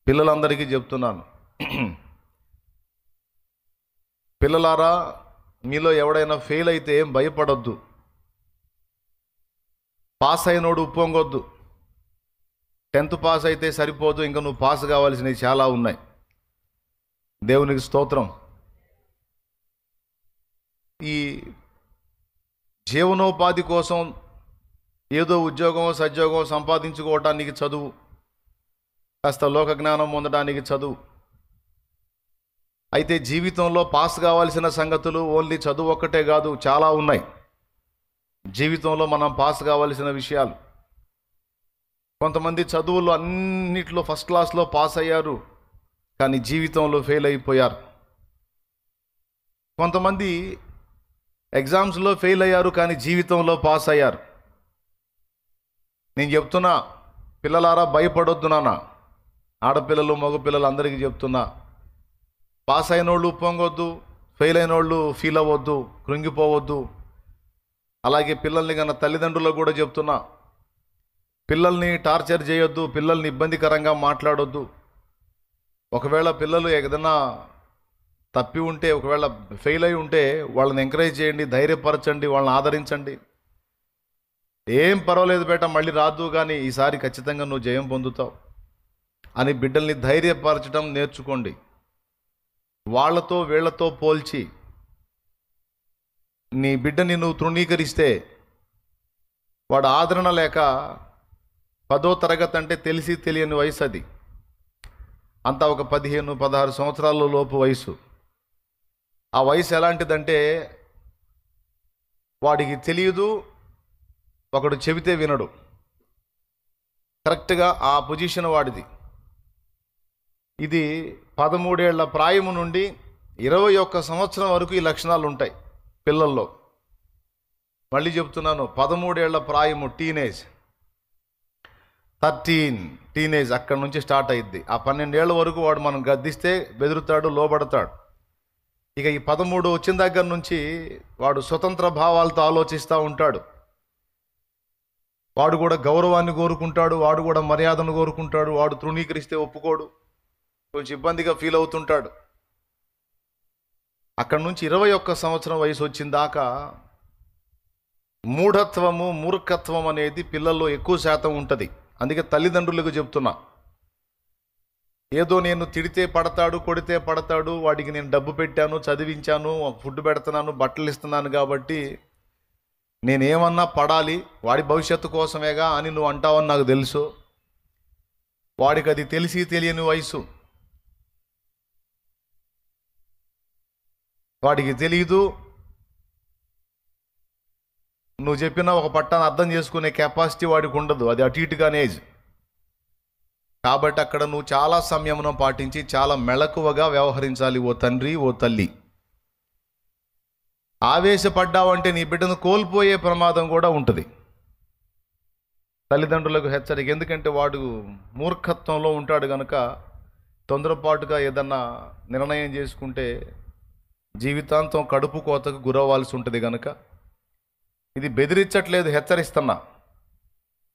పిల్లలందరికీ చెప్తున్నాను, పిల్లలారా, మీలో ఎవడైనా ఫెయిల్ అయితే ఏం భయపడొద్దు. పాస్ అయినోడు ఉప్పొంగొద్దు. 10th పాస్ అయితే సరిపోదు, ఇంకా నువ్వు పాస్ కావాల్సినవి చాలా ఉన్నాయి. దేవునికి స్తోత్రం. ఈ జీవనోపాధి కోసం ఏదో ఉద్యోగం సద్యోగం సంపాదించుకోవటానికి చదువు, కాస్త లోక జ్ఞానం పొందడానికి చదువు. అయితే జీవితంలో పాస్ కావాల్సిన సంగతులు ఓన్లీ చదువు ఒక్కటే కాదు, చాలా ఉన్నాయి. జీవితంలో మనం పాస్ కావాల్సిన విషయాలు. కొంతమంది చదువుల్లో అన్నిట్లో ఫస్ట్ క్లాస్లో పాస్ అయ్యారు, కానీ జీవితంలో ఫెయిల్ అయిపోయారు. కొంతమంది ఎగ్జామ్స్లో ఫెయిల్ అయ్యారు, కానీ జీవితంలో పాస్ అయ్యారు. నేను చెప్తున్నా, పిల్లలారా భయపడొద్దు నాన్న. ఆడపిల్లలు మగపిల్లలు అందరికీ చెప్తున్నా, పాస్ అయిన వాళ్ళు పొంగొద్దు, ఫెయిల్ అయిన వాళ్ళు ఫీల్ అవ్వద్దు, కృంగిపోవద్దు. అలాగే పిల్లల్ని కన్నా తల్లిదండ్రులకు కూడా చెప్తున్నా, పిల్లల్ని టార్చర్ చేయొద్దు, పిల్లల్ని ఇబ్బందికరంగా మాట్లాడొద్దు. ఒకవేళ పిల్లలు ఏదైనా తప్పి ఉంటే, ఒకవేళ ఫెయిల్ అయి ఉంటే వాళ్ళని ఎంకరేజ్ చేయండి, ధైర్యపరచండి, వాళ్ళని ఆదరించండి. ఏం పర్వాలేదు బేట, మళ్ళీ రాదు, కానీ ఈసారి ఖచ్చితంగా నువ్వు జయం పొందుతావు అని బిడ్డల్ని ధైర్యపరచడం నేర్చుకోండి. వాళ్ళతో వీళ్లతో పోల్చి నీ బిడ్డని నువ్వు తృణీకరిస్తే వాడు ఆదరణ లేక 10వ తరగతి అంటే తెలిసి తెలియని వయసు అది. అంతా ఒక 15-16 సంవత్సరాల లోపు వయసు. ఆ వయసు ఎలాంటిదంటే వాడికి తెలియదు, ఒకడు చెబితే వినడు. కరెక్ట్గా ఆ పొజిషన్ వాడిది. ఇది 13 ఏళ్ల ప్రాయము నుండి 21 సంవత్సరం వరకు ఈ లక్షణాలు ఉంటాయి పిల్లల్లో. మళ్ళీ చెప్తున్నాను, 13 ఏళ్ల ప్రాయము టీనేజ్, 13 టీనేజ్ అక్కడి నుంచి స్టార్ట్ అయ్యిద్ది. ఆ 12 ఏళ్ల వరకు వాడు మనం గద్దిస్తే బెదురుతాడు, లోబడతాడు. ఇక ఈ 13 వచ్చిన దగ్గర నుంచి వాడు స్వతంత్ర భావాలతో ఆలోచిస్తూ ఉంటాడు. వాడు కూడా గౌరవాన్ని కోరుకుంటాడు, వాడు కూడా మర్యాదను కోరుకుంటాడు. వాడు తృణీకరిస్తే ఒప్పుకోడు, కొంచెం ఇబ్బందిగా ఫీల్ అవుతుంటాడు. అక్కడి నుంచి 21 సంవత్సరం వయసు వచ్చిన దాకా మూఢత్వము, మూర్ఖత్వం అనేది పిల్లల్లో ఎక్కువ శాతం ఉంటుంది. అందుకే తల్లిదండ్రులకు చెప్తున్నా, ఏదో నేను తిడితే పడతాడు, కొడితే పడతాడు, వాడికి నేను డబ్బు పెట్టాను, చదివించాను, ఫుడ్ పెడుతున్నాను, బట్టలు ఇస్తున్నాను కాబట్టి నేనేమన్నా పడాలి, వాడి భవిష్యత్తు కోసమేగా అని నువ్వు అంటావని నాకు తెలుసు. వాడికి అది తెలిసి తెలియని వయసు. వాడికి తెలీదు. నువ్వు చెప్పిన ఒక పట్టాన్ని అర్థం చేసుకునే కెపాసిటీ వాడికి ఉండదు. అది అటు ఇటుగానే ఏజ్. కాబట్టి అక్కడ నువ్వు చాలా సంయమనం పాటించి చాలా మెళకువగా వ్యవహరించాలి. ఓ తండ్రి, ఓ తల్లి. ఆవేశపడ్డావంటే నీ బిడ్డను కోల్పోయే ప్రమాదం కూడా ఉంటుంది. తల్లిదండ్రులకు హెచ్చరిక. ఎందుకంటే వాడు మూర్ఖత్వంలో ఉంటాడు కనుక తొందరపాటుగా ఏదన్నా నిర్ణయం చేసుకుంటే జీవితాంతం కడుపు కోతకు గురవ్వాల్సి ఉంటుంది కనుక ఇది బెదిరించట్లేదు, హెచ్చరిస్తున్నా.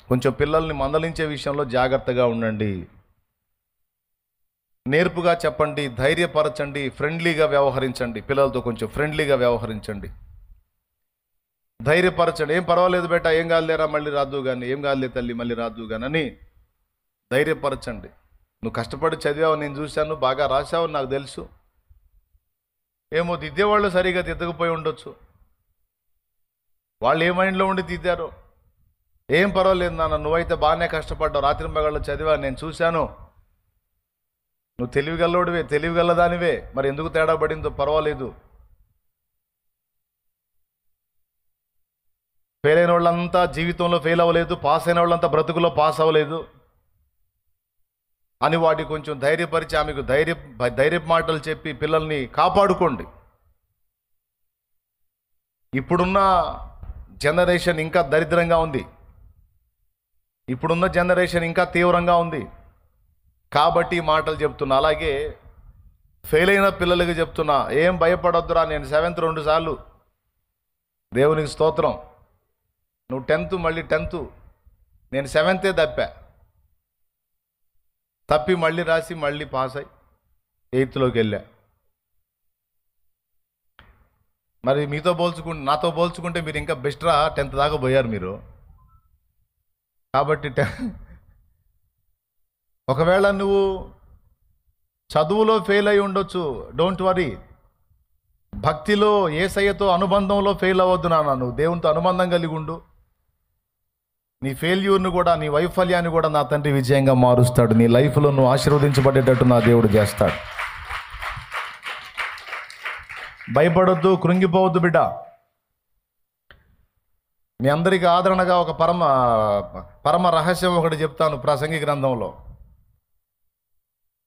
కొంచెం పిల్లల్ని మందలించే విషయంలో జాగ్రత్తగా ఉండండి. నేర్పుగా చెప్పండి, ధైర్యపరచండి, ఫ్రెండ్లీగా వ్యవహరించండి. పిల్లలతో కొంచెం ఫ్రెండ్లీగా వ్యవహరించండి, ధైర్యపరచండి. ఏం పర్వాలేదు బేటా, ఏం కాదులేరా, మళ్ళీ రాదు కానీ, ఏం కాదులే తల్లి, మళ్ళీ రాదు కానీ అని ధైర్యపరచండి. నువ్వు కష్టపడి చదివావు, నేను చూశాను, బాగా రాశావు, నాకు తెలుసు. ఏమో దిద్దేవాళ్ళు సరిగా దిద్దకపోయి ఉండొచ్చు. వాళ్ళు ఏ మైండ్లో ఉండి దిద్దారో. ఏం పర్వాలేదు నాన్న, నువ్వైతే బాగానే కష్టపడ్డావు, రాత్రి మగళ్ళు చదివా, నేను చూశాను, నువ్వు తెలివిగల్లోడివే, తెలివిగల్లదానివే, మరి ఎందుకు తేడా పడిందో పర్వాలేదు. ఫెయిల్ అయిన వాళ్ళంతా జీవితంలో ఫెయిల్ అవ్వలేదు, పాస్ అయిన వాళ్ళంతా బ్రతుకులో పాస్ అవ్వలేదు అని వాటి కొంచెం ధైర్యపరిచి ఆమెకు ధైర్య మాటలు చెప్పి పిల్లల్ని కాపాడుకోండి. ఇప్పుడున్న జనరేషన్ ఇంకా దరిద్రంగా ఉంది, ఇప్పుడున్న జనరేషన్ ఇంకా తీవ్రంగా ఉంది కాబట్టి ఈ మాటలు చెప్తున్నా. అలాగే ఫెయిల్ అయిన పిల్లలకి చెప్తున్నా, ఏం భయపడొద్దురా, నేను 7th 2 సార్లు, దేవునికి స్తోత్రం. నువ్వు 10th, మళ్ళీ 10th, నేను 7th తప్పా. తప్పి మళ్ళీ రాసి మళ్ళీ పాస్ అయ్యి 8th వెళ్ళా. మరి నాతో పోల్చుకుంటే మీరు ఇంకా బెస్ట్రా, 10th దాకా పోయారు మీరు. కాబట్టి ఒకవేళ నువ్వు చదువులో ఫెయిల్ అయి ఉండొచ్చు, డోంట్ వరీ. భక్తిలో యేసయ్యతో అనుబంధంలో ఫెయిల్ అవ్వద్దు నాన్న. నువ్వు దేవునితో అనుబంధం కలిగి ఉండు. నీ ఫెయిల్యూర్ను కూడా, నీ వైఫల్యాన్ని కూడా నా తండ్రి విజయంగా మారుస్తాడు. నీ లైఫ్లో నువ్వు ఆశీర్వదించబడేటట్టు నా దేవుడు చేస్తాడు. భయపడొద్దు, కృంగిపోవద్దు బిడ్డ. మీ అందరికీ ఆదరణగా ఒక పరమ రహస్యం ఒకటి చెప్తాను. ప్రసంగి గ్రంథంలో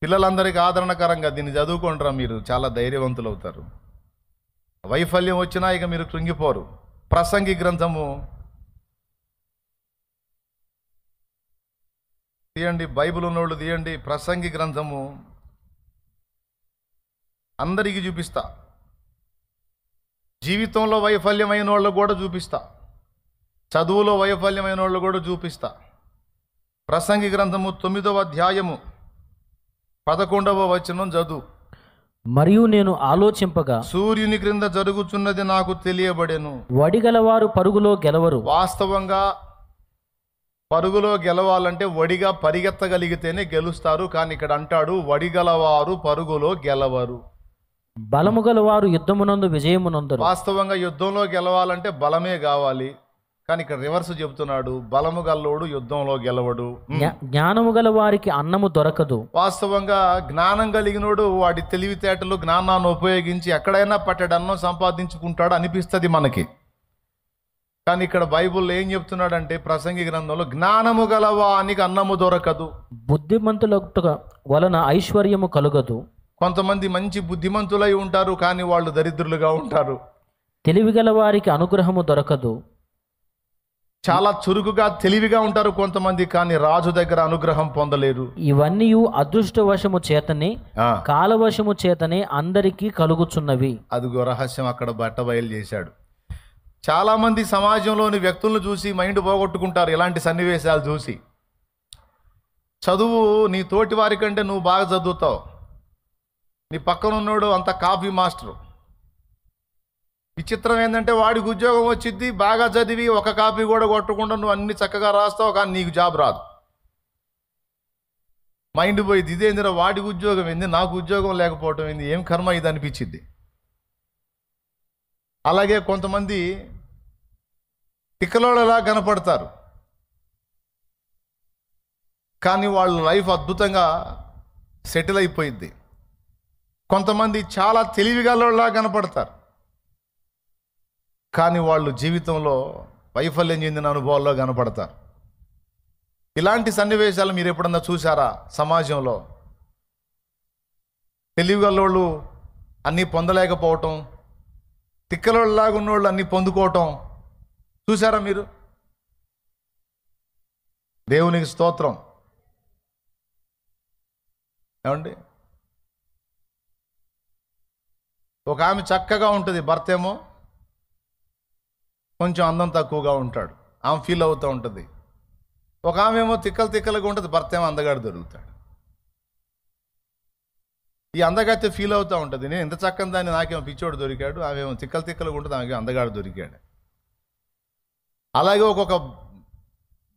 పిల్లలందరికీ ఆదరణకరంగా దీన్ని చదువుకుంటారా, మీరు చాలా ధైర్యవంతులు అవుతారు. వైఫల్యం వచ్చినా ఇక మీరు కృంగిపోరు. ప్రసంగి గ్రంథము తీయండి, బైబిల్ ఉన్నోళ్ళు తీయండి. ప్రసంగి గ్రంథము అందరికీ చూపిస్తా. జీవితంలో వైఫల్యమైన వాళ్ళు కూడా చూపిస్తా, చదువులో వైఫల్యమైన వాళ్ళు కూడా చూపిస్తా. ప్రసంగి గ్రంథము 9వ అధ్యాయము 11వ వచనం చదువు. మరియు నేను ఆలోచింపగా సూర్యుని క్రింద జరుగుచున్నది నాకు తెలియబడెను. వడిగలవారు పరుగులో గెలవరు. వాస్తవంగా పరుగులో గెలవాలంటే వడిగా పరిగెత్తగలిగితేనే గెలుస్తారు. కానీ ఇక్కడ అంటాడు వడిగలవారు పరుగులో గెలవరు. బలము గలవారు యుద్ధమునందు విజయమునందరు. వాస్తవంగా యుద్ధంలో గెలవాలంటే బలమే కావాలి. కానీ ఇక్కడ రివర్స్ చెబుతున్నాడు, బలము గల్లోడు యుద్ధంలో గెలవడు. జ్ఞానము గల వారికి అన్నము దొరకదు. వాస్తవంగా జ్ఞానం కలిగినోడు వాడి తెలివితేటలు జ్ఞానాన్ని ఉపయోగించి ఎక్కడైనా పట్టెడు అన్నం సంపాదించుకుంటాడు అనిపిస్తుంది మనకి. కానీ ఇక్కడ బైబుల్లో ఏం చెప్తున్నాడంటే, ప్రసంగి గ్రంథంలో జ్ఞానము గలవానికి అన్నము దొరకదు, బుద్ధిమంతుల వలన ఐశ్వర్యము కలుగదు. కొంతమంది మంచి బుద్ధిమంతులై ఉంటారు కానీ వాళ్ళు దరిద్రులుగా ఉంటారు. తెలివి గల వారికి అనుగ్రహము దొరకదు. చాలా చురుకుగా తెలివిగా ఉంటారు కొంతమంది, కానీ రాజు దగ్గర అనుగ్రహం పొందలేరు. ఇవన్నీ అదృష్టవశము చేతనే, కాలవశము చేతనే అందరికీ కలుగుచున్నవి. అదిగో రహస్యం అక్కడ బట్టబయలు చేశాడు. చాలా మంది సమాజంలోని వ్యక్తులను చూసి మైండ్ పోగొట్టుకుంటారు. ఇలాంటి సన్నివేశాలు చూసి, చదువు నీ తోటి వారి కంటే నువ్వు బాగా చదువుతావు, నీ పక్కన ఉన్నాడు అంత కాపీ మాస్టరు. విచిత్రం ఏంటంటే వాడికి ఉద్యోగం వచ్చిద్ది, బాగా చదివి ఒక కాపీ కూడా కొట్టకుండా నువ్వు అన్ని చక్కగా రాస్తావు, కానీ నీకు జాబ్ రాదు. మైండ్ పోయింది, ఇదేందిరా వాడికి ఉద్యోగం ఏంది, నాకు ఉద్యోగం లేకపోవటం ఏంది, ఏం కర్మ ఇది అనిపించింది. అలాగే కొంతమంది తిక్కలోళ్ళలా కనపడతారు, కానీ వాళ్ళ లైఫ్ అద్భుతంగా సెటిల్ అయిపోయింది. కొంతమంది చాలా తెలివిగలలా కనపడతారు, కానీ వాళ్ళు జీవితంలో వైఫల్యం చెందిన అనుభవాల్లో కనపడతారు. ఇలాంటి సన్నివేశాలు మీరు ఎప్పుడన్నా చూసారా సమాజంలో? తెలివిగలోళ్ళు అన్నీ పొందలేకపోవటం, తిక్కలోళ్ళలాగా ఉన్నోళ్ళు అన్నీ పొందుకోవటం చూసారా మీరు? దేవునికి స్తోత్రం. ఏమండి, ఒక ఆమె చక్కగా ఉంటుంది, భర్త ఏమో కొంచెం అందం తక్కువగా ఉంటాడు, ఆమె ఫీల్ అవుతూ ఉంటుంది. ఒక ఆమె ఏమో తిక్కలుగా ఉంటుంది, భర్త ఏమో అందగాడు దొరుకుతాడు. ఈ అందగాడితే ఫీల్ అవుతూ ఉంటుంది, నేను ఇంత చక్కని దాన్ని నాకేమో పిచ్చోడు దొరికాడు, ఆమెమో తిక్కలుగా ఉంటుంది, ఆమె అందగాడు దొరికాడు. అలాగే ఒక్కొక్క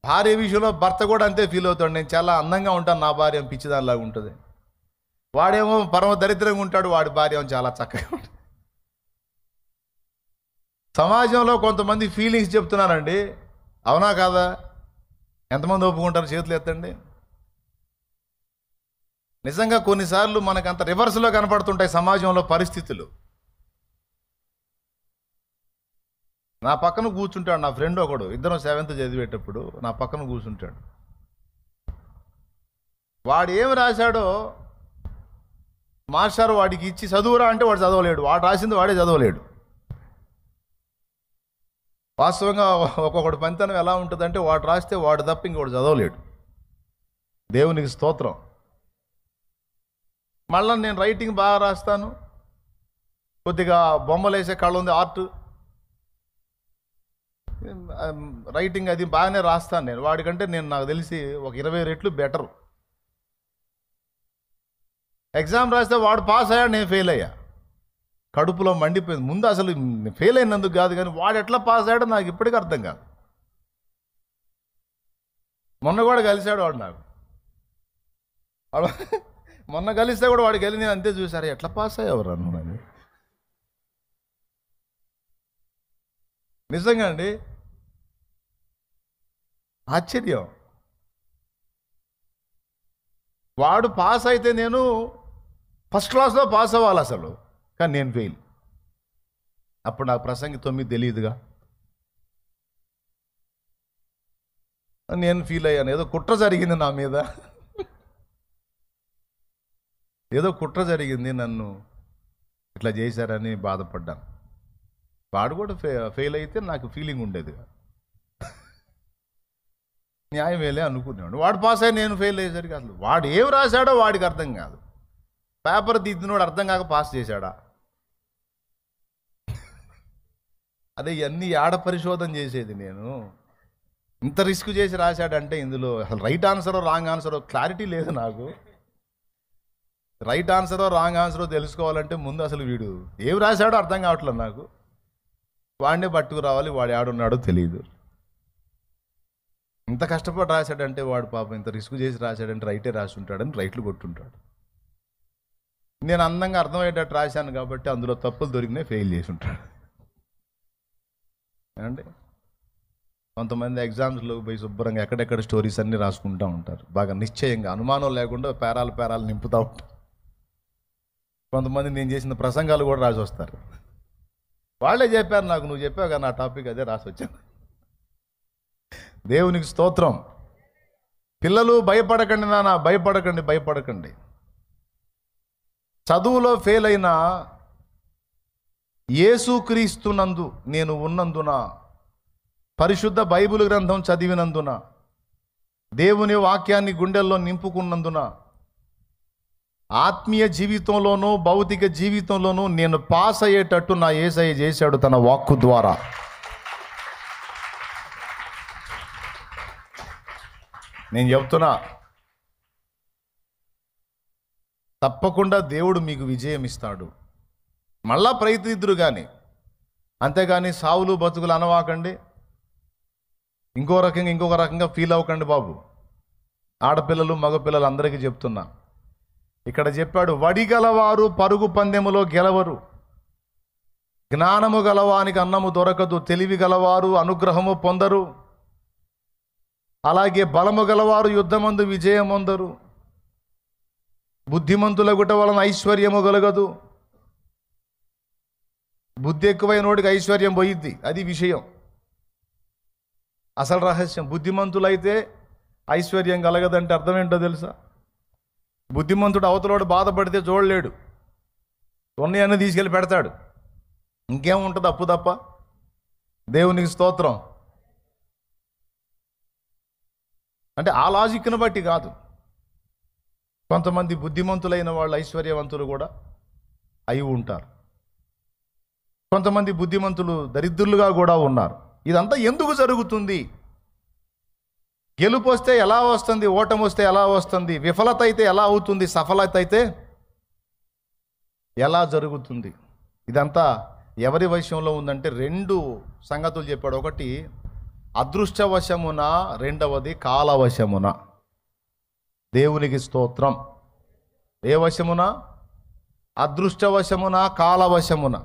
భార్య విషయంలో భర్త కూడా అంతే ఫీల్ అవుతాడు, నేను చాలా అందంగా ఉంటాను, నా భార్య పిచ్చిదానిలాగా ఉంటుంది. వాడేమో పరమ దరిద్రంగా ఉంటాడు, వాడి భార్య ఏమో చాలా చక్కగా ఉంటుంది. సమాజంలో కొంతమంది ఫీలింగ్స్ చెప్తున్నారండి, అవునా కాదా? ఎంతమంది ఒప్పుకుంటారు? చేతులు ఎత్తండి. నిజంగా కొన్నిసార్లు మనకు అంత రివర్స్లో కనపడుతుంటాయి సమాజంలో పరిస్థితులు. నా పక్కన కూర్చుంటాడు నా ఫ్రెండ్ ఒకడు, ఇద్దరం 7th చదివేటప్పుడు నా పక్కన కూర్చుంటాడు. వాడు ఏమి రాశాడో మాస్టర్ వాడికి ఇచ్చి చదువురా అంటే వాడు చదవలేడు, వాడు రాసింది వాడే చదవలేడు. వాస్తవంగా ఒక్కొక్కటి పనితనం ఎలా ఉంటుందంటే, వాడు రాస్తే వాడు తప్ప ఇంకోటి చదవలేడు. దేవునికి స్తోత్రం. మళ్ళీ నేను రైటింగ్ బాగా రాస్తాను, కొద్దిగా బొమ్మలు వేసే కళ ఉంది, ఆర్ట్ రైటింగ్ అది బాగానే రాస్తాను నేను. వాడికంటే నేను నాకు తెలిసి ఒక 20 రెట్లు బెటరు. ఎగ్జామ్ రాస్తే వాడు పాస్ అయ్యాడు, నేను ఫెయిల్ అయ్యా. కడుపులో మండిపోయింది. ముందు అసలు ఫెయిల్ అయినందుకు కాదు, కానీ వాడు ఎట్లా పాస్ అయ్యాడో నాకు ఇప్పటికీ అర్థం కాదు. మొన్న కూడా కలిశాడు వాడు నాకు. మొన్న కలిస్తే కూడా వాడికి వెళ్ళి నేను అంతే చూసారు, ఎట్లా పాస్ అయ్యేవారు అన్నాను. నిజంగా అండి, ఆశ్చర్యం. వాడు పాస్ అయితే నేను ఫస్ట్ క్లాస్లో పాస్ అవ్వాలి అసలు, కానీ నేను ఫెయిల్. అప్పుడు నాకు ప్రసంగి 9 తెలియదుగా. నేను ఫీల్ అయ్యాను, ఏదో కుట్ర జరిగింది నా మీద, ఏదో కుట్ర జరిగింది, నన్ను ఇట్లా చేశారని బాధపడ్డాను. వాడు కూడా ఫెయిల్ అయితే నాకు ఫీలింగ్ ఉండేది, న్యాయమేలే అనుకునేవాడు. వాడు పాస్ అయ్యి నేను ఫెయిల్ అయ్యేసరికి అసలు వాడు ఏం రాశాడో వాడికి అర్థం కాదు. పేపర్ దిద్దినోడు అర్థం కాక పాస్ చేశాడా? అదే ఇవన్నీ ఆడ పరిశోధన చేసేది నేను. ఇంత రిస్క్ చేసి రాశాడంటే ఇందులో అసలు రైట్ ఆన్సరో రాంగ్ ఆన్సరో క్లారిటీ లేదు నాకు. రైట్ ఆన్సరో రాంగ్ ఆన్సరో తెలుసుకోవాలంటే ముందు అసలు వీడు ఏం రాశాడో అర్థం కావట్లేదు నాకు. వాడినే పట్టుకు రావాలి, వాడు ఆడున్నాడో తెలియదు. ఇంత కష్టపడి రాశాడంటే వాడు పాపం ఇంత రిస్క్ చేసి రాశాడంటే రైటే రాసి ఉంటాడని రైట్లు కొట్టుంటాడు. నేను అందంగా అర్థమయ్యేటట్టు రాశాను కాబట్టి అందులో తప్పులు దొరికినాయి, ఫెయిల్ చేసి ఉంటాడు. అంటే కొంతమంది ఎగ్జామ్స్లో పోయి శుభ్రంగా ఎక్కడెక్కడ స్టోరీస్ అన్నీ రాసుకుంటూ ఉంటారు, బాగా నిశ్చయంగా అనుమానం లేకుండా పేరాలు నింపుతూ ఉంటారు. కొంతమంది నేను చేసిన ప్రసంగాలు కూడా రాసి వస్తారు. వాళ్ళే చెప్పారు నాకు, నువ్వు చెప్పావు కదా నా టాపిక్ అదే రాసి వచ్చాను. దేవునికి స్తోత్రం. పిల్లలు భయపడకండి నాన్న, భయపడకండి. చదువులో ఫెయిల్ అయిన యేసుక్రీస్తునందు నేను ఉన్నందున, పరిశుద్ధ బైబిల్ గ్రంథం చదివినందున, దేవుని వాక్యాన్ని గుండెల్లో నింపుకున్నందున, ఆత్మీయ జీవితంలోనూ భౌతిక జీవితంలోనూ నేను పాస్ అయ్యేటట్టు నా యేసయ్య చేశాడు తన వాక్కు ద్వారా. నేను చెప్తున్నా, తప్పకుండా దేవుడు మీకు విజయం ఇస్తాడు. మళ్ళా ప్రయత్నిద్దురు కానీ, అంతేగాని సావులు బతుకులు అనవాకండి, ఇంకొక రకంగా ఫీల్ అవ్వకండి బాబు. ఆడపిల్లలు మగపిల్లలు అందరికీ చెప్తున్నా, ఇక్కడ చెప్పాడు, వడిగలవారు పరుగు పందెములో గెలవరు, జ్ఞానము గలవానికి అన్నము దొరకదు, తెలివి గలవారు అనుగ్రహము పొందరు, అలాగే బలము గలవారు యుద్ధమందు విజయం పొందరు, బుద్ధిమంతుల గుట వలన ఐశ్వర్యము కలగదు. బుద్ధి ఎక్కువైనోడికి ఐశ్వర్యం పోయిద్ది, అది విషయం, అసలు రహస్యం. బుద్ధిమంతులైతే ఐశ్వర్యం కలగదంటే అర్థం ఏంటో తెలుసా? బుద్ధిమంతుడు అవతలోడు బాధపడితే చూడలేడు, ఉన్నయన్నీ తీసుకెళ్ళి పెడతాడు, ఇంకేముంటుంది అప్పు తప్ప. దేవునికి స్తోత్రం. అంటే ఆ లాజిక్ను బట్టి కాదు. కొంతమంది బుద్ధిమంతులైన వాళ్ళు ఐశ్వర్యవంతులు కూడా అయి ఉంటారు, కొంతమంది బుద్ధిమంతులు దరిద్రులుగా కూడా ఉన్నారు. ఇదంతా ఎందుకు జరుగుతుంది? గెలుపు వస్తే ఎలా వస్తుంది, ఓటమి వస్తే ఎలా వస్తుంది, విఫలత అయితే ఎలా అవుతుంది, సఫలత అయితే ఎలా జరుగుతుంది? ఇదంతా ఎవరి వశంలో ఉందంటే 2 సంగతులు చెప్పాడు. ఒకటి అదృష్టవశమున, రెండవది కాలవశమున. దేవునికి స్తోత్రం. ఏ వశమున? అదృష్టవశమున, కాలవశమున.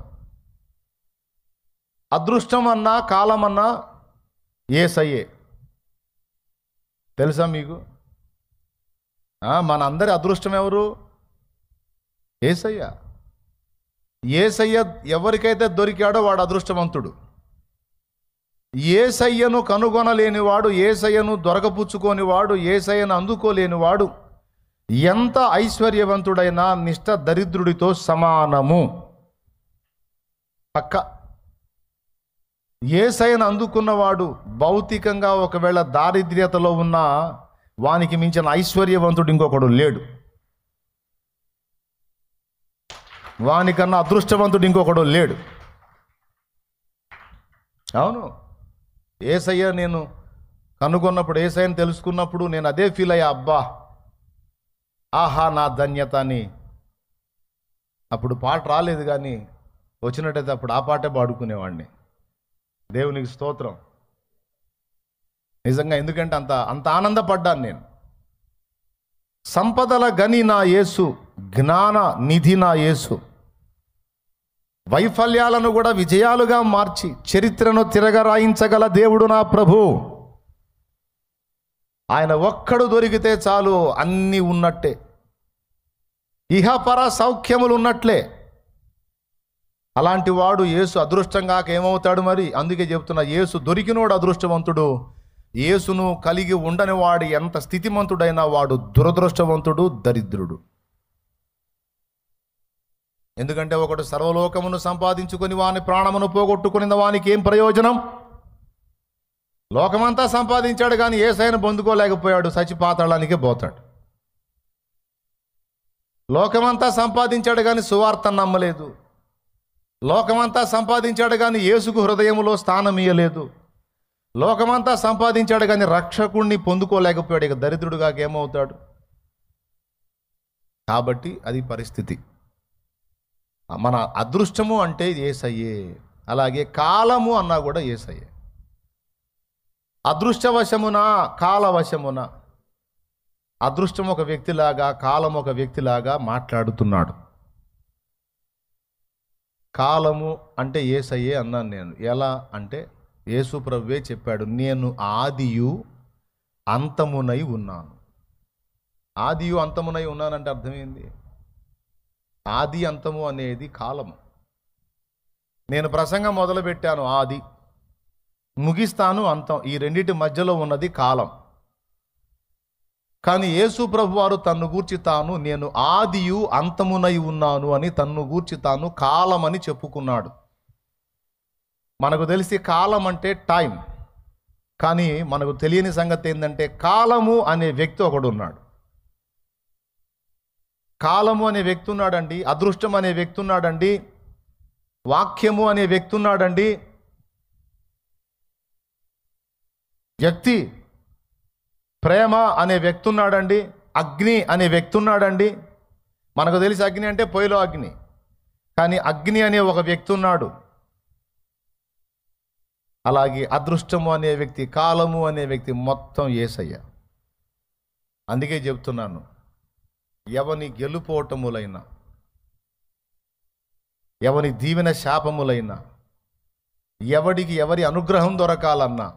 అదృష్టమన్నా కాలమన్నా యేసయ్యే. తెలుసా మీకు? మన అందరి అదృష్టం ఎవరు? యేసయ్య. యేసయ్య ఎవరికైతే దొరికాడో వాడు అదృష్టవంతుడు. యేసయ్యను కనుగొనలేనివాడు, యేసయ్యను దొరకపుచ్చుకోనివాడు, యేసయ్యను అందుకోలేనివాడు ఎంత ఐశ్వర్యవంతుడైనా నిష్ఠ దరిద్రుడితో సమానము. పక్క. యేసయ్యను అందుకున్నవాడు భౌతికంగా ఒకవేళ దారిద్ర్యతలో ఉన్నా వానికి మించిన ఐశ్వర్యవంతుడు ఇంకొకడు లేడు. వానికన్నా అదృష్టవంతుడు ఇంకొకడు లేడు. అవును, యేసయ్య నేను కనుగొన్నప్పుడు, యేసయ్యను తెలుసుకున్నప్పుడు నేను అదే ఫీల్ అయ్యా, అబ్బా ఆహా నా ధన్యత అని అప్పుడు పాట రాలేదు, కానీ వచ్చినట్టయితే అప్పుడు ఆ పాటే పాడుకునేవాడిని. దేవునికి స్తోత్రం. నిజంగా, ఎందుకంటే అంత ఆనందపడ్డాను నేను. సంపదల గని నా యేసు, జ్ఞాన నిధి నా యేసు, వైఫల్యాలను కూడా విజయాలుగా మార్చి చరిత్రను తిరగరాయించగల దేవుడు నా ప్రభు. ఆయన ఒక్కడు దొరికితే చాలు, అన్నీ ఉన్నట్టే, ఇహపర సౌఖ్యములు ఉన్నట్లే. అలాంటి వాడు యేసు అదృష్టంగా ఏమవుతాడు మరి? అందుకే చెప్తున్నా, యేసు దొరికినోడు అదృష్టవంతుడు, యేసును కలిగి ఉండని వాడు ఎంత స్థితిమంతుడైనా వాడు దురదృష్టవంతుడు, దరిద్రుడు. ఎందుకంటే ఒకడు సర్వలోకమును సంపాదించుకొని వాని ప్రాణమును పోగొట్టుకుని వానికి ఏం ప్రయోజనం? లోకమంతా సంపాదించాడు కానీ యేసయ్యను పొందుకోలేకపోయాడు, చచ్చిపాతాళానికే పోతాడు. లోకమంతా సంపాదించాడు కానీ సువార్త నమ్మలేదు. లోకమంతా సంపాదించాడు కానీ యేసుకు హృదయములో స్థానం ఇయ్యలేదు. లోకమంతా సంపాదించాడు కానీ రక్షకుణ్ణి పొందుకోలేకపోయాడు. ఇక దరిద్రుడుగా ఏమవుతాడు? కాబట్టి అది పరిస్థితి. మన అదృష్టము అంటే యేసయ్యే, అలాగే కాలము అన్నా కూడా యేసయ్యే. అదృష్టవశమున, కాలవశమున. అదృష్టం ఒక వ్యక్తిలాగా, కాలం ఒక వ్యక్తిలాగా మాట్లాడుతున్నాడు. కాలము అంటే యేసయ్యే అన్నాను నేను. ఎలా అంటే యేసు ప్రభువే చెప్పాడు, నేను ఆదియు అంతమునై ఉన్నాను. ఆదియు అంతమునై ఉన్నానంటే అర్థమైంది. ఆది అంతము అనేది కాలము. నేను ప్రసంగం మొదలుపెట్టాను ఆది, ముగిస్తాను అంతం, ఈ రెండింటి మధ్యలో ఉన్నది కాలం. కానీ యేసు ప్రభువారు తన్ను గూర్చి తాను నేను ఆదియు అంతమునై ఉన్నాను అని తన్ను గూర్చి తాను కాలమని చెప్పుకున్నాడు. మనకు తెలిసి కాలం అంటే టైం, కానీ మనకు తెలియని సంగతి ఏంటంటే కాలము అనే వ్యక్తి ఒకడు ఉన్నాడు. కాలము అనే వ్యక్తి ఉన్నాడండి, అదృష్టం అనే వ్యక్తి ఉన్నాడండి, వాక్యము అనే వ్యక్తి ఉన్నాడండి, వ్యక్తి, ప్రేమ అనే వ్యక్తి ఉన్నాడండి, అగ్ని అనే వ్యక్తి ఉన్నాడండి. మనకు తెలిసి అగ్ని అంటే పొయ్యిలో అగ్ని, కానీ అగ్ని అనే ఒక వ్యక్తి ఉన్నాడు. అలాగే అదృష్టము అనే వ్యక్తి, కాలము అనే వ్యక్తి, మొత్తం యేసయ్య. అందుకే చెప్తున్నాను, ఎవని గెలుపోటములైనా, ఎవని దీవెన శాపములైనా, ఎవడికి ఎవరి అనుగ్రహం దొరకాలన్నా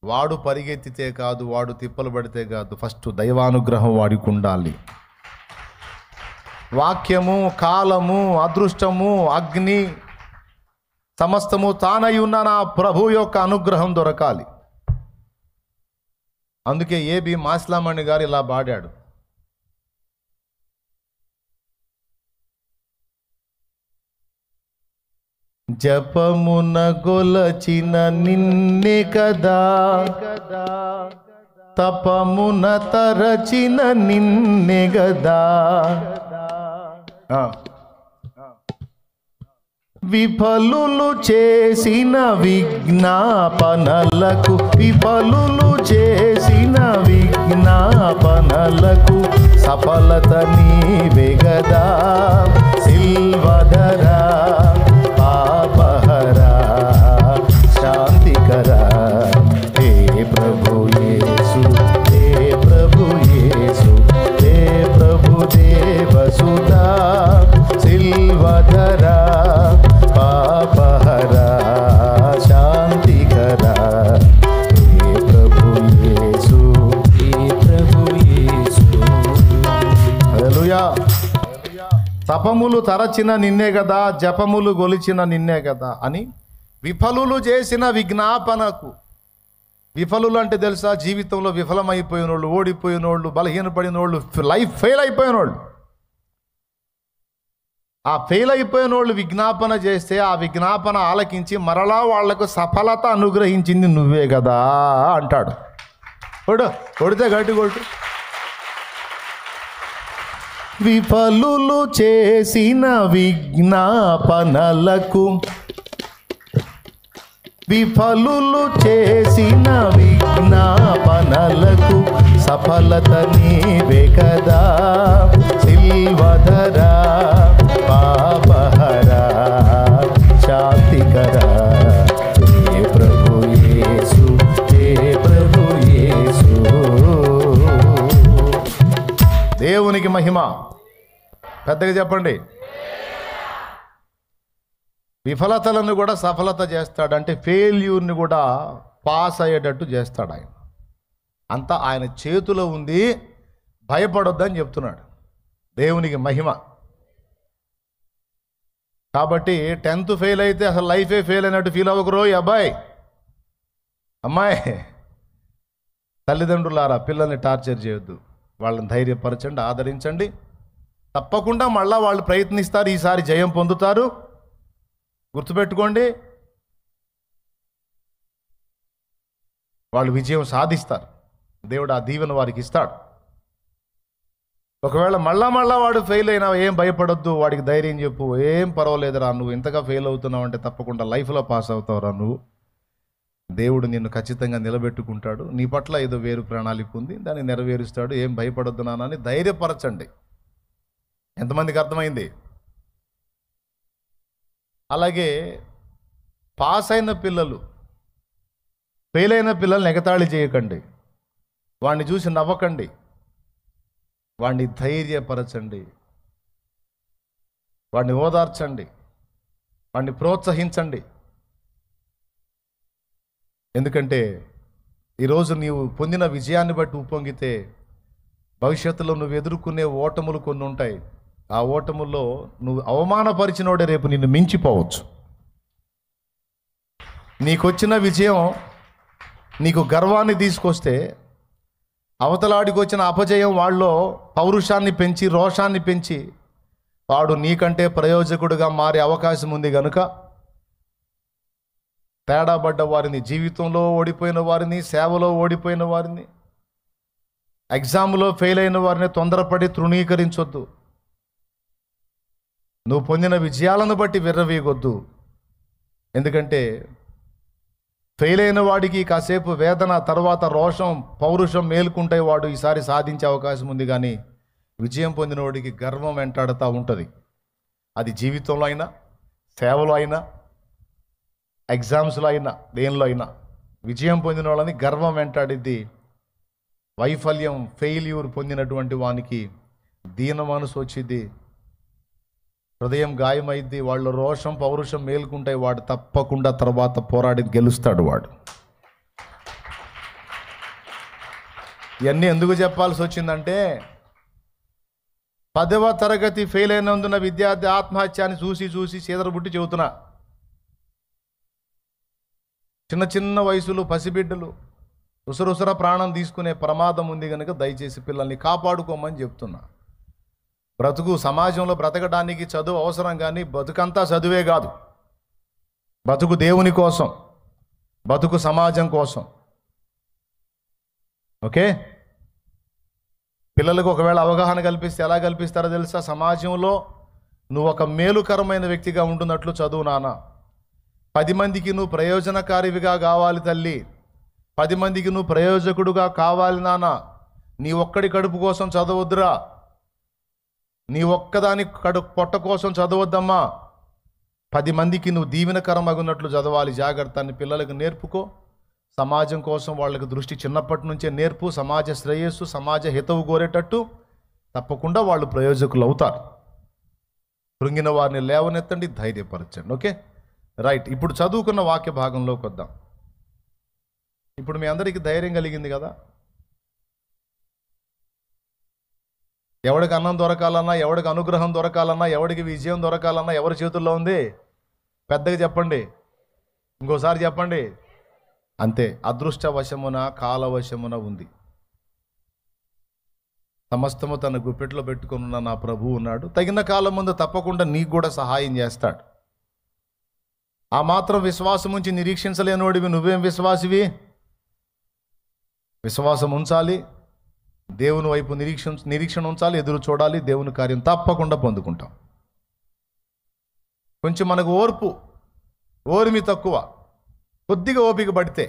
వాడు పరిగెత్తితే కాదు, వాడు తిప్పలు పడితే కాదు, ఫస్ట్ దైవానుగ్రహం వాడికి ఉండాలి. వాక్యము, కాలము, అదృష్టము, అగ్ని, సమస్తము తానై ఉన్న నా ప్రభు యొక్క అనుగ్రహం దొరకాలి. అందుకే ఏబి మాస్లామణి గారు ఇలా పాడాడు, జపమున గొలచిన నిన్నే కదా, తపమున తరచిన నిన్నే గదా, విఫలులు చేసిన విజ్ఞాపనలకు, విఫలులు చేసిన విజ్ఞాపనలకు సఫలత నీవే గదా, సిల్వధరా, పాపహరా, శాంతికరా, హే ప్రభు యేసు, హే ప్రభు యేసు, హే ప్రభు దేవసుతా, సిల్వధరా, పాపహరా, శాంతికరా, హే ప్రభు యేసు, హే ప్రభు యేసు. హల్లెలూయా. తపములు తరచిన నిన్నే కదా, జపములు గొలిచిన నిన్నే కదా అని విఫలులు చేసిన విజ్ఞాపనకు. విఫలులు అంటే తెలుసా? జీవితంలో విఫలమైపోయిన వాళ్ళు, ఓడిపోయిన వాళ్ళు, బలహీనపడిన వాళ్ళు, లైఫ్ ఫెయిల్ అయిపోయిన వాళ్ళు. ఆ ఫెయిల్ అయిపోయిన వాళ్ళు విజ్ఞాపన చేస్తే ఆ విజ్ఞాపన ఆలకించి మరలా వాళ్లకు సఫలత అనుగ్రహించింది నువ్వే కదా అంటాడు. కొడితే గట్టి కొట్టు. విఫలులు చేసిన విజ్ఞాపనలకు, విఫలులు చేసిన విజ్ఞాపనలకు సఫలత నీవే కదా, సిల్వధరా, దేవునికి మహిమ. పెద్దగా చెప్పండి. విఫలతలను కూడా సఫలత చేస్తాడు. అంటే ఫెయిల్యూర్ని కూడా పాస్ అయ్యేటట్టు చేస్తాడు ఆయన. అంతా ఆయన చేతిలో ఉంది, భయపడొద్దని చెప్తున్నాడు. దేవునికి మహిమ. కాబట్టి 10th ఫెయిల్ అయితే అసలు లైఫే ఫెయిల్ అయినట్టు ఫీల్ అవ్వకరో అబ్బాయి అమ్మాయి. తల్లిదండ్రులారా, పిల్లల్ని టార్చర్ చేయొద్దు. వాళ్ళని ధైర్యపరచండి, ఆదరించండి. తప్పకుండా మళ్ళా వాళ్ళు ప్రయత్నిస్తారు, ఈసారి జయం పొందుతారు. గుర్తుపెట్టుకోండి, వాళ్ళు విజయం సాధిస్తారు. దేవుడు ఆ దీవెన వారికి ఇస్తాడు. ఒకవేళ మళ్ళా వాడు ఫెయిల్ అయినా ఏం భయపడొద్దు, వాడికి ధైర్యం చెప్పు. ఏం పర్వాలేదురా, నువ్వు ఇంతగా ఫెయిల్ అవుతున్నావు అంటే తప్పకుండా లైఫ్లో పాస్ అవుతావురా నువ్వు. దేవుడు నిన్ను ఖచ్చితంగా నిలబెట్టుకుంటాడు. నీ పట్ల ఏదో వేరు ప్రణాళిక ఉంది, దాన్ని నెరవేరుస్తాడు. ఏం భయపడొద్దు నాన్నని ధైర్యపరచండి. ఎంతమందికి అర్థమైంది? అలాగే పాస్ అయిన పిల్లలు, ఫెయిల్ అయిన పిల్లల్ని ఎగతాళి చేయకండి. వాడిని చూసి నవ్వకండి. వాడిని ధైర్యపరచండి, వాడిని ఓదార్చండి, వాడిని ప్రోత్సహించండి. ఎందుకంటే ఈరోజు నీవు పొందిన విజయాన్ని బట్టి ఉప్పొంగితే భవిష్యత్తులో నువ్వు ఎదుర్కొనే ఓటములు కొన్ని ఉంటాయి. ఆ ఓటముల్లో నువ్వు అవమానపరిచినోడే రేపు నిన్ను మించిపోవచ్చు. నీకొచ్చిన విజయం నీకు గర్వాన్ని తీసుకొస్తే, అవతలాడికి వచ్చిన అపజయం వాళ్ళలో పౌరుషాన్ని పెంచి, రోషాన్ని పెంచి, వాడు నీకంటే ప్రయోజకుడుగా మారే అవకాశం ఉంది. కనుక తేడా పడ్డ వారిని, జీవితంలో ఓడిపోయిన వారిని, సేవలో ఓడిపోయిన వారిని, ఎగ్జామ్లో ఫెయిల్ అయిన వారిని తొందరపడి తృణీకరించొద్దు. నువ్వు పొందిన విజయాలను బట్టి విర్రవీయొద్దు. ఎందుకంటే ఫెయిల్ అయిన వాడికి కాసేపు వేదన, తర్వాత రోషం, పౌరుషం మేలుకుంటాయి. వాడు ఈసారి సాధించే అవకాశం ఉంది. కానీ విజయం పొందిన వాడికి గర్వం వెంటాడుతూ ఉంటుంది. అది జీవితంలో అయినా, సేవలో అయినా, ఎగ్జామ్స్లో అయినా, దేనిలో అయినా విజయం పొందిన వాళ్ళని గర్వం వెంటాడిద్ది. వైఫల్యం, ఫెయిల్యూర్ పొందినటువంటి వానికి దీన మనసు వచ్చింది, హృదయం గాయమైద్ది, వాళ్ళు రోషం, పౌరుషం మేలుకుంటాయి. వాడు తప్పకుండా తర్వాత పోరాడి గెలుస్తాడు. వాడు ఇవన్నీ ఎందుకు చెప్పాల్సి వచ్చిందంటే, 10వ తరగతి ఫెయిల్ అయినందున విద్యార్థి ఆత్మహత్యాన్ని చూసి చీదరబుట్టి చెబుతున్నా. చిన్న వయసులు పసిబిడ్డలు ఉసరుసర ప్రాణం తీసుకునే ప్రమాదం ఉంది కనుక దయచేసి పిల్లల్ని కాపాడుకోమని చెప్తున్నా. బ్రతుకు, సమాజంలో బ్రతకడానికి చదువు అవసరం, కానీ బతుకంతా చదువే కాదు. బతుకు దేవుని కోసం, బతుకు సమాజం కోసం. ఓకే, పిల్లలకు ఒకవేళ అవగాహన కల్పిస్తే ఎలా కల్పిస్తారో తెలుసా? సమాజంలో నువ్వు ఒక మేలుకరమైన వ్యక్తిగా ఉంటున్నట్లు చదువు నాన్న. 10 మందికి నువ్వు ప్రయోజనకారివిగా కావాలి తల్లి. 10 మందికి నువ్వు ప్రయోజకుడుగా కావాలి నాన్న. నీ ఒక్కడి కడుపు కోసం చదవద్దురా, నీ ఒక్కదాని పొట్ట కోసం చదవద్దమ్మా. 10 మందికి నువ్వు దీవెనకరమగున్నట్లు చదవాలి. జాగ్రత్తని పిల్లలకు నేర్పుకో. సమాజం కోసం వాళ్ళకి దృష్టి చిన్నప్పటి నుంచే నేర్పు. సమాజ శ్రేయస్సు, సమాజ హితవు కోరేటట్టు తప్పకుండా వాళ్ళు ప్రయోజకులు అవుతారు. కృంగిన వారిని లేవనెత్తండి, ధైర్యపరచండి. Okay, right. ఇప్పుడు చదువుకున్న వాక్య భాగంలోకి వద్దాం. ఇప్పుడు మీ అందరికీ ధైర్యం కలిగింది కదా? ఎవడికి అన్నం దొరకాలన్నా, ఎవడికి అనుగ్రహం దొరకాలన్నా, ఎవడికి విజయం దొరకాలన్నా ఎవరి చేతుల్లో ఉంది? పెద్దగా చెప్పండి, ఇంకోసారి చెప్పండి. అంతే, అదృష్టవశమున, కాలవశమున ఉంది. సమస్తము తన గుప్పెట్లో పెట్టుకున్న నా ప్రభువు ఉన్నాడు. తగిన కాలం ముందు తప్పకుండా నీకు కూడా సహాయం చేస్తాడు. ఆ మాత్రం విశ్వాసం ఉంచి నిరీక్షించలేనోడివి నువ్వేం విశ్వాసివి? విశ్వాసం ఉంచాలి, దేవుని వైపు నిరీక్షణ ఉంచాలి, ఎదురు చూడాలి. దేవుని కార్యం తప్పకుండా పొందుకుంటాం. కొంచెం మనకు ఓర్మి తక్కువ, కొద్దిగా ఓపిక పడితే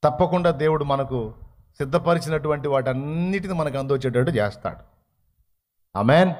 తప్పకుండా దేవుడు మనకు సిద్ధపరిచినటువంటి వాటన్నిటిని మనకు అందొచ్చేటట్టు చేస్తాడు. ఆమేన్.